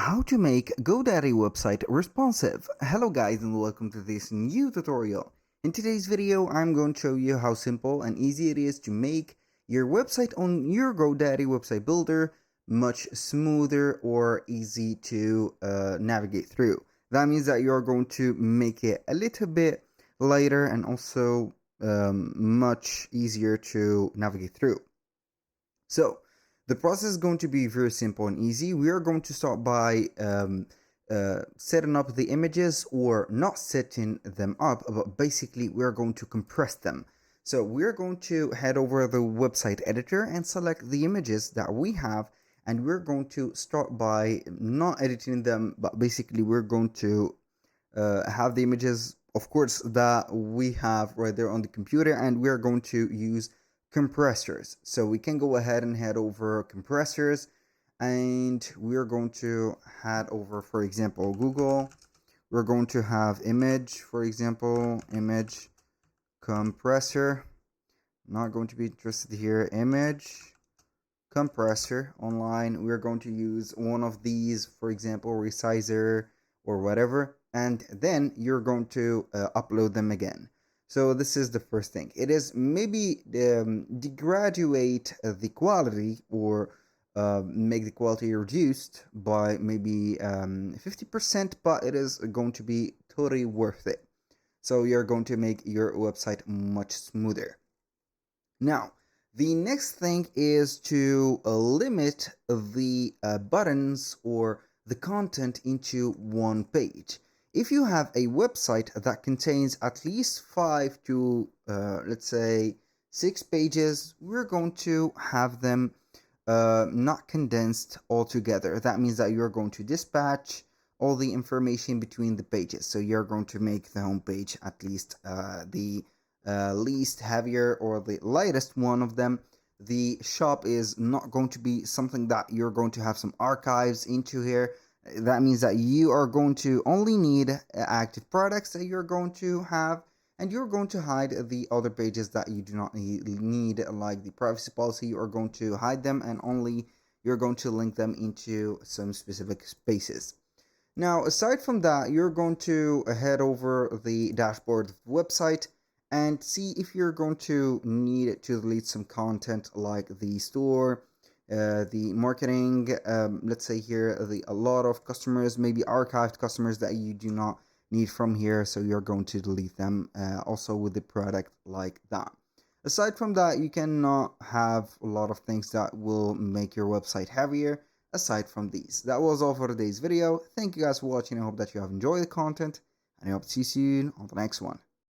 How to make Godaddy website responsive. Hello guys and welcome to this new tutorial. In today's video I'm going to show you how simple and easy it is to make your website on your Godaddy website builder much smoother or easy to navigate through. That means that you're going to make it a little bit lighter and also much easier to navigate through. So the process is going to be very simple and easy. We are going to start by setting up the images, or not setting them up, but basically we're going to compress them. So we're going to head over the website editor and select the images that we have, and we're going to start by not editing them, but basically we're going to have the images, of course, that we have right there on the computer, and we're going to use compressors. So we can go ahead and head over compressors, and we're going to head over, for example, Google. We're going to have image, for example, image compressor. Not going to be interested here. Image compressor online. We're going to use one of these, for example, resizer or whatever, and then you're going to upload them again. So this is the first thing. It is maybe degraduate the quality, or make the quality reduced by maybe 50%, but it is going to be totally worth it. So you're going to make your website much smoother. Now, the next thing is to limit the buttons or the content into one page. If you have a website that contains at least 5 to let's say 6 pages, we're going to have them not condensed all together. That means that you're going to dispatch all the information between the pages. So you're going to make the home page at least the least heavier or the lightest one of them. The shop is not going to be something that you're going to have some archives into here. That means that you are going to only need active products that you're going to have, and you're going to hide the other pages that you do not need, like the privacy policy. You are going to hide them, and only you're going to link them into some specific spaces. Now, aside from that, you're going to head over the dashboard of the website and see if you're going to need to delete some content, like the store, the marketing, let's say here a lot of customers, maybe archived customers that you do not need from here, so you're going to delete them, also with the product like that. Aside from that, you cannot have a lot of things that will make your website heavier aside from these. That was all for today's video. Thank you guys for watching. I hope that you have enjoyed the content, and I hope to see you soon on the next one.